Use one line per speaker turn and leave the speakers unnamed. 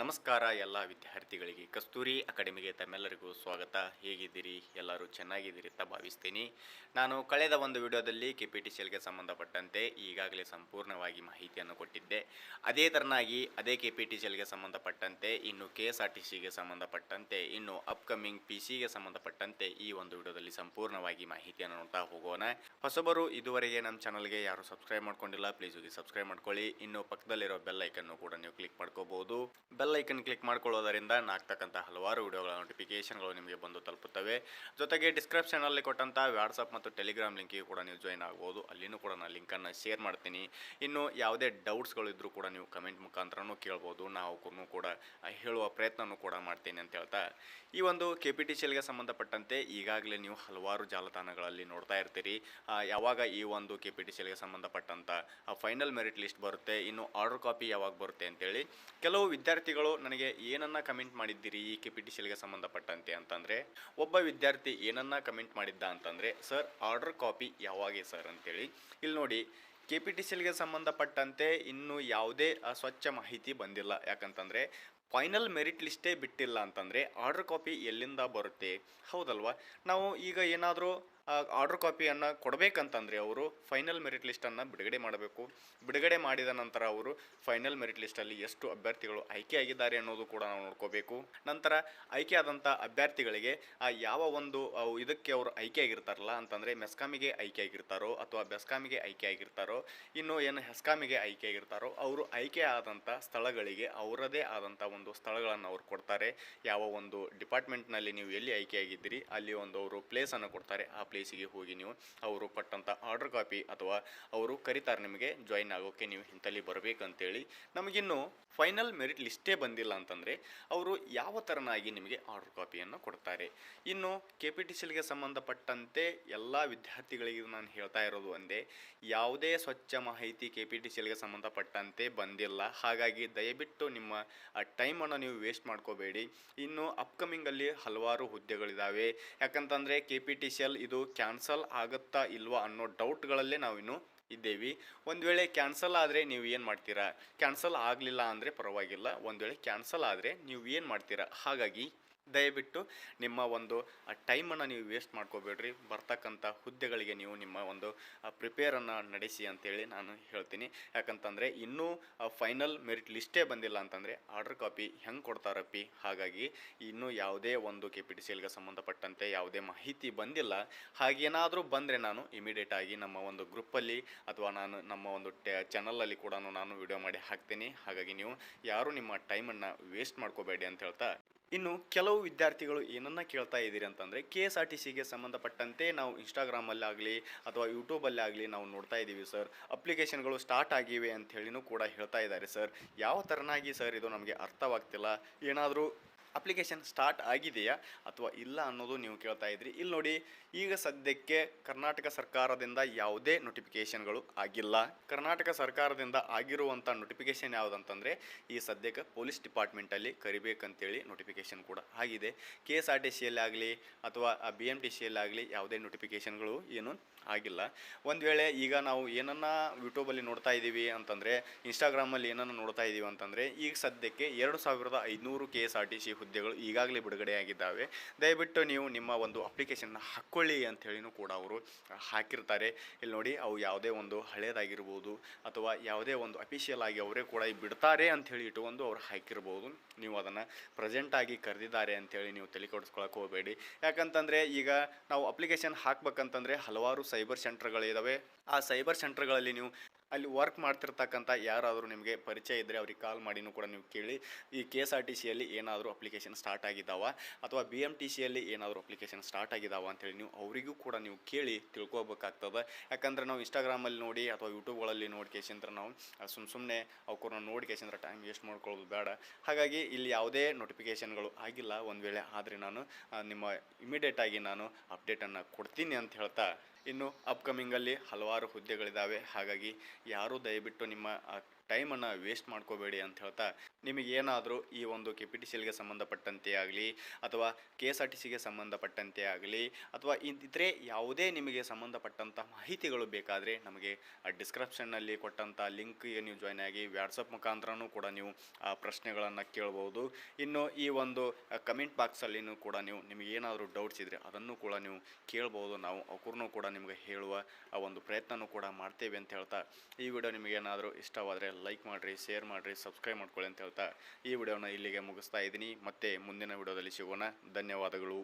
ನಮಸ್ಕಾರ ಎಲ್ಲ ವಿದ್ಯಾರ್ಥಿಗಳಿಗೆ ಕಸ್ತೂರಿ ಅಕಾಡೆಮಿಗೆ ತಮ್ಮೆಲ್ಲರಿಗೂ ಸ್ವಾಗತ. ಹೇಗಿದ್ದೀರಿ? ಎಲ್ಲರೂ ಚೆನ್ನಾಗಿದ್ದೀರಿ ಅಂತ ಭಾವಿಸ್ತೀನಿ. ನಾನು ಕಳೆದ ಒಂದು ವಿಡಿಯೋದಲ್ಲಿ KPTCLಗೆ ಸಂಬಂಧಪಟ್ಟಂತೆ ಈಗಾಗಲೇ ಸಂಪೂರ್ಣವಾಗಿ ಮಾಹಿತಿಯನ್ನು ಕೊಟ್ಟಿದ್ದೆ. ಅದೇ ತರನಾಗಿ ಅದೇ KPTCLಗೆ ಸಂಬಂಧಪಟ್ಟಂತೆ ಇನ್ನು KSRTCಗೆ ಸಂಬಂಧಪಟ್ಟಂತೆ ಇನ್ನು ಅಪ್ಕಮಿಂಗ್ PCಗೆ ಸಂಬಂಧಪಟ್ಟಂತೆ ಈ ಒಂದು ವಿಡಿಯೋದಲ್ಲಿ ಸಂಪೂರ್ಣವಾಗಿ ಮಾಹಿತಿಯನ್ನು ನೋಡ್ತಾ ಹೋಗೋಣ. ಹೊಸಬರು ಇದುವರೆಗೆ ನಮ್ಮ ಚಾನಲ್ಗೆ ಯಾರು ಸಬ್ಸ್ಕ್ರೈಬ್ ಮಾಡ್ಕೊಂಡಿಲ್ಲ, ಪ್ಲೀಸ್ ಹೋಗಿ ಸಬ್ಸ್ಕ್ರೈಬ್ ಮಾಡ್ಕೊಳ್ಳಿ. ಇನ್ನು ಪಕ್ಕದಲ್ಲಿರೋ ಬೆಲ್ ಐಕನ್ ಕೂಡ ನೀವು ಕ್ಲಿಕ್ ಮಾಡ್ಕೋಬಹುದು. ಬೆಲ್ ಐಕನ್ ಕ್ಲಿಕ್ ಮಾಡ್ಕೊಳ್ಳೋದರಿಂದ ನಾಗ್ತಕ್ಕಂಥ ಹಲವಾರು ವಿಡಿಯೋಗಳ ನೋಟಿಫಿಕೇಶನ್ಗಳು ನಿಮಗೆ ಬಂದು ತಲುಪುತ್ತವೆ. ಜೊತೆಗೆ ಡಿಸ್ಕ್ರಿಪ್ಷನಲ್ಲಿ ಕೊಟ್ಟಂಥ ವಾಟ್ಸಪ್ ಮತ್ತು ಟೆಲಿಗ್ರಾಮ್ ಲಿಂಕಿಗೆ ಕೂಡ ನೀವು ಜಾಯ್ನ್ ಆಗ್ಬೋದು. ಅಲ್ಲಿನೂ ಕೂಡ ನಾನು ಲಿಂಕನ್ನು ಶೇರ್ ಮಾಡ್ತೀನಿ. ಇನ್ನು ಯಾವುದೇ ಡೌಟ್ಸ್ಗಳು ಇದ್ದರೂ ಕೂಡ ನೀವು ಕಮೆಂಟ್ ಮುಖಾಂತರನೂ ಕೇಳ್ಬೋದು. ನಾವು ಕೂಡ ಹೇಳುವ ಪ್ರಯತ್ನನೂ ಕೂಡ ಮಾಡ್ತೀನಿ ಅಂತ ಹೇಳ್ತಾ, ಈ ಒಂದು KPTCLಗೆ ಸಂಬಂಧಪಟ್ಟಂತೆ ಈಗಾಗಲೇ ನೀವು ಹಲವಾರು ಜಾಲತಾಣಗಳಲ್ಲಿ ನೋಡ್ತಾ ಇರ್ತೀರಿ. ಯಾವಾಗ ಈ ಒಂದು KPTCLಗೆ ಸಂಬಂಧಪಟ್ಟಂಥ ಫೈನಲ್ ಮೆರಿಟ್ ಲಿಸ್ಟ್ ಬರುತ್ತೆ, ಇನ್ನು ಆರ್ಡರ್ ಕಾಪಿ ಯಾವಾಗ ಬರುತ್ತೆ ಅಂತೇಳಿ ಕೆಲವು ವಿದ್ಯಾರ್ಥಿಗಳು ನನಗೆ ಏನನ್ನ ಕಮೆಂಟ್ ಮಾಡಿದ್ದೀರಿ ಈ KPTCLಗೆ ಸಂಬಂಧಪಟ್ಟಂತೆ ಅಂತಂದರೆ, ಒಬ್ಬ ವಿದ್ಯಾರ್ಥಿ ಏನನ್ನ ಕಮೆಂಟ್ ಮಾಡಿದ್ದ ಅಂತಂದರೆ, ಸರ್ ಆರ್ಡರ್ ಕಾಪಿ ಯಾವಾಗೆ ಸರ್ ಅಂತೇಳಿ. ಇಲ್ಲಿ ನೋಡಿ, KPTCLಗೆ ಸಂಬಂಧಪಟ್ಟಂತೆ ಇನ್ನೂ ಯಾವುದೇ ಸ್ವಚ್ಛ ಮಾಹಿತಿ ಬಂದಿಲ್ಲ. ಯಾಕಂತಂದರೆ ಫೈನಲ್ ಮೆರಿಟ್ ಲಿಸ್ಟೇ ಬಿಟ್ಟಿಲ್ಲ ಅಂತಂದರೆ ಆರ್ಡರ್ ಕಾಪಿ ಎಲ್ಲಿಂದ ಬರುತ್ತೆ? ಹೌದಲ್ವಾ? ನಾವು ಈಗ ಏನಾದರೂ ಆರ್ಡರ್ ಕಾಪಿಯನ್ನು ಕೊಡಬೇಕಂತಂದರೆ ಅವರು ಫೈನಲ್ ಮೆರಿಟ್ ಲಿಸ್ಟನ್ನು ಬಿಡುಗಡೆ ಮಾಡಬೇಕು. ಬಿಡುಗಡೆ ಮಾಡಿದ ನಂತರ ಅವರು ಫೈನಲ್ ಮೆರಿಟ್ ಲಿಸ್ಟಲ್ಲಿ ಎಷ್ಟು ಅಭ್ಯರ್ಥಿಗಳು ಆಯ್ಕೆಯಾಗಿದ್ದಾರೆ ಅನ್ನೋದು ಕೂಡ ನಾವು ನೋಡ್ಕೋಬೇಕು. ನಂತರ ಆಯ್ಕೆಯಾದಂಥ ಅಭ್ಯರ್ಥಿಗಳಿಗೆ ಯಾವ ಒಂದು ಇದಕ್ಕೆ ಅವರು ಆಯ್ಕೆಯಾಗಿರ್ತಾರಲ್ಲ ಅಂತಂದರೆ, ಮೆಸ್ಕಾಮಿಗೆ ಆಯ್ಕೆಯಾಗಿರ್ತಾರೋ ಅಥವಾ ಬೆಸ್ಕಾಮಿಗೆ ಆಯ್ಕೆಯಾಗಿರ್ತಾರೋ, ಇನ್ನು ಏನು ಹೆಸ್ಕಾಮಿಗೆ ಆಯ್ಕೆಯಾಗಿರ್ತಾರೋ, ಅವರು ಆಯ್ಕೆಯಾದಂಥ ಸ್ಥಳಗಳಿಗೆ ಅವರದೇ ಆದಂಥ ಒಂದು ಸ್ಥಳಗಳನ್ನು ಅವ್ರು ಕೊಡ್ತಾರೆ. ಯಾವ ಒಂದು ಡಿಪಾರ್ಟ್ಮೆಂಟ್ನಲ್ಲಿ ನೀವು ಎಲ್ಲಿ ಆಯ್ಕೆಯಾಗಿದ್ದೀರಿ ಅಲ್ಲಿ ಒಂದು ಅವರು ಪ್ಲೇಸನ್ನು ಕೊಡ್ತಾರೆ. ಆ ಪ್ಲೇಸಿಗೆ ಹೋಗಿ ನೀವು ಅವರು ಕೊಟ್ಟಂಥ ಆರ್ಡರ್ ಕಾಪಿ ಅಥವಾ ಅವರು ಕರೀತಾರೆ ನಿಮಗೆ ಜಾಯಿನ್ ಆಗೋಕ್ಕೆ, ನೀವು ಇಂಥಲ್ಲಿ ಬರಬೇಕಂತೇಳಿ. ನಮಗಿನ್ನೂ ಫೈನಲ್ ಮೆರಿಟ್ ಲಿಸ್ಟೇ ಬಂದಿಲ್ಲ ಅಂತಂದರೆ ಅವರು ಯಾವ ಥರನಾಗಿ ನಿಮಗೆ ಆರ್ಡರ್ ಕಾಪಿಯನ್ನು ಕೊಡ್ತಾರೆ? ಇನ್ನು KPTCLಗೆ ಸಂಬಂಧಪಟ್ಟಂತೆ ಎಲ್ಲ ವಿದ್ಯಾರ್ಥಿಗಳಿಗೆ ನಾನು ಹೇಳ್ತಾ ಇರೋದು ಒಂದೇ, ಯಾವುದೇ ಸ್ವಚ್ಛ ಮಾಹಿತಿ KPTCLಗೆ ಸಂಬಂಧಪಟ್ಟಂತೆ ಬಂದಿಲ್ಲ. ಹಾಗಾಗಿ ದಯವಿಟ್ಟು ನಿಮ್ಮ ಟೈಮನ್ನು ನೀವು ವೇಸ್ಟ್ ಮಾಡ್ಕೋಬೇಡಿ. ಇನ್ನು ಅಪ್ಕಮಿಂಗಲ್ಲಿ ಹಲವಾರು ಹುದ್ದೆಗಳಿದ್ದಾವೆ. ಯಾಕಂತಂದರೆ KPTCL ಇದು ಕ್ಯಾನ್ಸಲ್ ಆಗುತ್ತಾ ಇಲ್ವಾ ಅನ್ನೋ ಡೌಟ್ಗಳಲ್ಲೇ ನಾವಿನ್ನು ಇದ್ದೇವೆ. ಒಂದು ವೇಳೆ ಕ್ಯಾನ್ಸಲ್ ಆದರೆ ನೀವು ಏನು ಮಾಡ್ತೀರಾ? ಕ್ಯಾನ್ಸಲ್ ಆಗಲಿಲ್ಲ ಅಂದರೆ ಪರವಾಗಿಲ್ಲ, ಒಂದು ವೇಳೆ ಕ್ಯಾನ್ಸಲ್ ಆದರೆ ನೀವು ಏನು ಮಾಡ್ತೀರಾ? ಹಾಗಾಗಿ ದಯವಿಟ್ಟು ನಿಮ್ಮ ಒಂದು ಟೈಮನ್ನು ನೀವು ವೇಸ್ಟ್ ಮಾಡ್ಕೋಬೇಡ್ರಿ. ಬರ್ತಕ್ಕಂಥ ಹುದ್ದೆಗಳಿಗೆ ನೀವು ನಿಮ್ಮ ಒಂದು ಪ್ರಿಪೇರನ್ನು ನಡೆಸಿ ಅಂತೇಳಿ ನಾನು ಹೇಳ್ತೀನಿ. ಯಾಕಂತಂದರೆ ಇನ್ನೂ ಫೈನಲ್ ಮೆರಿಟ್ ಲಿಸ್ಟೇ ಬಂದಿಲ್ಲ ಅಂತಂದರೆ ಆರ್ಡರ್ ಕಾಪಿ ಹೆಂಗೆ ಕೊಡ್ತಾರಪ್ಪಿ? ಹಾಗಾಗಿ ಇನ್ನೂ ಯಾವುದೇ ಒಂದು KPTCLಗೆ ಸಂಬಂಧಪಟ್ಟಂತೆ ಯಾವುದೇ ಮಾಹಿತಿ ಬಂದಿಲ್ಲ. ಹಾಗೇನಾದರೂ ಬಂದರೆ ನಾನು ಇಮಿಡಿಯೇಟಾಗಿ ನಮ್ಮ ಒಂದು ಗ್ರೂಪಲ್ಲಿ ಅಥವಾ ನಾನು ನಮ್ಮ ಒಂದು ಚಾನಲಲ್ಲಿ ಕೂಡ ನಾನು ವಿಡಿಯೋ ಮಾಡಿ ಹಾಕ್ತೀನಿ. ಹಾಗಾಗಿ ನೀವು ಯಾರೂ ನಿಮ್ಮ ಟೈಮನ್ನು ವೇಸ್ಟ್ ಮಾಡ್ಕೋಬೇಡಿ ಅಂತ ಹೇಳ್ತಾ, ಇನ್ನು ಕೆಲವು ವಿದ್ಯಾರ್ಥಿಗಳು ಏನನ್ನ ಕೇಳ್ತಾ ಇದ್ದೀರಿ ಅಂತಂದರೆ, KSRTCಗೆ ಸಂಬಂಧಪಟ್ಟಂತೆ ನಾವು ಇನ್ಸ್ಟಾಗ್ರಾಮಲ್ಲಾಗಲಿ ಅಥವಾ ಯೂಟ್ಯೂಬಲ್ಲಾಗಲಿ ನಾವು ನೋಡ್ತಾ ಇದ್ದೀವಿ ಸರ್, ಅಪ್ಲಿಕೇಶನ್ಗಳು ಸ್ಟಾರ್ಟ್ ಆಗಿವೆ ಅಂತ ಹೇಳಿನೂ ಕೂಡ ಹೇಳ್ತಾ ಇದ್ದಾರೆ ಸರ್. ಯಾವ ಥರನಾಗಿ ಸರ್ ಇದು ನಮಗೆ ಅರ್ಥವಾಗ್ತಿಲ್ಲ. ಏನಾದರೂ ಅಪ್ಲಿಕೇಶನ್ ಸ್ಟಾರ್ಟ್ ಆಗಿದೆಯಾ ಅಥವಾ ಇಲ್ಲ ಅನ್ನೋದು ನೀವು ಕೇಳ್ತಾ ಇದ್ರಿ. ಇಲ್ಲಿ ನೋಡಿ, ಈಗ ಸದ್ಯಕ್ಕೆ ಕರ್ನಾಟಕ ಸರ್ಕಾರದಿಂದ ಯಾವುದೇ ನೋಟಿಫಿಕೇಷನ್ಗಳು ಆಗಿಲ್ಲ. ಕರ್ನಾಟಕ ಸರ್ಕಾರದಿಂದ ಆಗಿರುವಂಥ ನೋಟಿಫಿಕೇಷನ್ ಯಾವುದಂತಂದರೆ, ಈ ಸದ್ಯಕ್ಕೆ ಪೊಲೀಸ್ ಡಿಪಾರ್ಟ್ಮೆಂಟಲ್ಲಿ ಕರಿಬೇಕಂತೇಳಿ ನೋಟಿಫಿಕೇಷನ್ ಕೂಡ ಆಗಿದೆ. KSRTCಯಲ್ಲಾಗಲಿ ಅಥವಾ BMTCಯಲ್ಲಾಗಲಿ ಯಾವುದೇ ನೋಟಿಫಿಕೇಷನ್ಗಳು ಏನು ಆಗಿಲ್ಲ. ಒಂದು ವೇಳೆ ಈಗ ನಾವು ಏನನ್ನ ಯೂಟ್ಯೂಬಲ್ಲಿ ನೋಡ್ತಾ ಇದ್ದೀವಿ ಅಂತಂದರೆ, ಇನ್ಸ್ಟಾಗ್ರಾಮಲ್ಲಿ ಏನನ್ನು ನೋಡ್ತಾ ಇದ್ದೀವಿ ಅಂತಂದರೆ, ಈಗ ಸದ್ಯಕ್ಕೆ 2500 KSRTC ಹುದ್ದೆಗಳು ಈಗಾಗಲೇ ಬಿಡುಗಡೆಯಾಗಿದ್ದಾವೆ. ದಯವಿಟ್ಟು ನೀವು ನಿಮ್ಮ ಒಂದು ಅಪ್ಲಿಕೇಶನ್ನ ಹಾಕ್ಕೊಳ್ಳಿ ಅಂಥೇಳಿನೂ ಕೂಡ ಅವರು ಹಾಕಿರ್ತಾರೆ. ಇಲ್ಲಿ ನೋಡಿ, ಅವು ಯಾವುದೇ ಒಂದು ಹಳೇದಾಗಿರ್ಬೋದು ಅಥವಾ ಯಾವುದೇ ಒಂದು ಅಫಿಷಿಯಲ್ ಆಗಿ ಅವರೇ ಕೂಡ ಬಿಡ್ತಾರೆ ಅಂಥೇಳಿ ಇಟ್ಟುಕೊಂಡು ಅವ್ರು ಹಾಕಿರ್ಬೋದು. ನೀವು ಅದನ್ನು ಪ್ರೆಸೆಂಟಾಗಿ ಕರೆದಿದ್ದಾರೆ ಅಂಥೇಳಿ ನೀವು ತಲೆ ಕೆಡಿಸ್ಕೊಳಕ್ಕೆ ಹೋಗಬೇಡಿ. ಯಾಕಂತಂದರೆ ಈಗ ನಾವು ಅಪ್ಲಿಕೇಶನ್ ಹಾಕ್ಬೇಕಂತಂದರೆ ಹಲವಾರು ಸೈಬರ್ ಸೆಂಟರ್ಗಳಿದ್ದಾವೆ. ಆ ಸೈಬರ್ ಸೆಂಟರ್ಗಳಲ್ಲಿ ನೀವು ಅಲ್ಲಿ ವರ್ಕ್ ಮಾಡ್ತಿರ್ತಕ್ಕಂಥ ಯಾರಾದರೂ ನಿಮಗೆ ಪರಿಚಯ ಇದ್ದರೆ ಅವ್ರಿಗೆ ಕಾಲ್ ಮಾಡಿನೂ ಕೂಡ ನೀವು ಕೇಳಿ, ಈ KSRTCಯಲ್ಲಿ ಏನಾದರೂ ಅಪ್ಲಿಕೇಶನ್ ಸ್ಟಾರ್ಟ್ ಆಗಿದ್ದಾವ ಅಥವಾ BMTCಯಲ್ಲಿ ಏನಾದರೂ ಅಪ್ಲಿಕೇಶನ್ ಸ್ಟಾರ್ಟ್ ಆಗಿದ್ದಾವ ಅಂತೇಳಿ ನೀವು ಅವರಿಗೂ ಕೂಡ ನೀವು ಕೇಳಿ ತಿಳ್ಕೊಬೇಕಾಗ್ತದೆ. ಯಾಕಂದರೆ ನಾವು ಇನ್ಸ್ಟಾಗ್ರಾಮಲ್ಲಿ ನೋಡಿ ಅಥವಾ ಯೂಟ್ಯೂಬ್ಗಳಲ್ಲಿ ನೋಡಿ ಕೇಸಂದ್ರೆ ನಾವು ಸುಮ್ಮನೆ ಅವ್ರನ್ನ ನೋಡಿ ಕೇಸಂದ್ರೆ ಟೈಮ್ ವೇಸ್ಟ್ ಮಾಡ್ಕೊಳ್ಳೋದು ಬೇಡ. ಹಾಗಾಗಿ ಇಲ್ಲಿ ಯಾವುದೇ ನೋಟಿಫಿಕೇಷನ್ಗಳು ಆಗಿಲ್ಲ. ಒಂದು ವೇಳೆ ಆದರೆ ನಾನು ನಿಮ್ಮ ಇಮಿಡಿಯೇಟಾಗಿ ನಾನು ಅಪ್ಡೇಟನ್ನು ಕೊಡ್ತೀನಿ ಅಂತ ಹೇಳ್ತಾ, ಇನ್ನು ಅಪ್ಕಮಿಂಗಲ್ಲಿ ಹಲವಾರು ಹುದ್ದೆಗಳಿದ್ದಾವೆ. ಹಾಗಾಗಿ ಯಾರೂ ದಯವಿಟ್ಟು ನಿಮ್ಮ ಟೈಮನ್ನು ವೇಸ್ಟ್ ಮಾಡ್ಕೋಬೇಡಿ ಅಂತ ಹೇಳ್ತಾ, ನಿಮಗೇನಾದರೂ ಈ ಒಂದು KPTCLಗೆ ಸಂಬಂಧಪಟ್ಟಂತೆ ಆಗಲಿ ಅಥವಾ KSRTCಗೆ ಸಂಬಂಧಪಟ್ಟಂತೆ ಆಗಲಿ ಅಥವಾ ಇತರೆ ಯಾವುದೇ ನಿಮಗೆ ಸಂಬಂಧಪಟ್ಟಂಥ ಮಾಹಿತಿಗಳು ಬೇಕಾದರೆ ನಮಗೆ ಡಿಸ್ಕ್ರಿಪ್ಷನ್ನಲ್ಲಿ ಕೊಟ್ಟಂಥ ಲಿಂಕ್ಗೆ ನೀವು ಜಾಯ್ನ್ ಆಗಿ ವಾಟ್ಸಪ್ ಮುಖಾಂತರನೂ ಕೂಡ ನೀವು ಆ ಪ್ರಶ್ನೆಗಳನ್ನು ಕೇಳ್ಬೋದು. ಇನ್ನು ಈ ಒಂದು ಕಮೆಂಟ್ ಬಾಕ್ಸಲ್ಲಿನೂ ಕೂಡ ನಿಮಗೇನಾದರೂ ಡೌಟ್ಸ್ ಇದ್ದರೆ ಅದನ್ನು ಕೂಡ ನೀವು ಕೇಳ್ಬೋದು. ನಾವು ಅವ್ರನ್ನೂ ಕೂಡ ನಿಮಗೆ ಹೇಳುವ ಆ ಒಂದು ಪ್ರಯತ್ನನೂ ಕೂಡ ಮಾಡ್ತೇವೆ ಅಂತ ಹೇಳ್ತಾ, ಈ ವಿಡಿಯೋ ನಿಮಗೇನಾದರೂ ಇಷ್ಟವಾದರೆ ಲೈಕ್ ಮಾಡಿರಿ, ಶೇರ್ ಮಾಡಿರಿ, ಸಬ್ಸ್ಕ್ರೈಬ್ ಮಾಡ್ಕೊಳ್ಳಿ ಅಂತ ಹೇಳ್ತಾ ಈ ವಿಡಿಯೋನ ಇಲ್ಲಿಗೆ ಮುಗಿಸ್ತಾ ಇದ್ದೀನಿ. ಮತ್ತೆ ಮುಂದಿನ ವಿಡಿಯೋದಲ್ಲಿ ಸಿಗೋಣ. ಧನ್ಯವಾದಗಳು.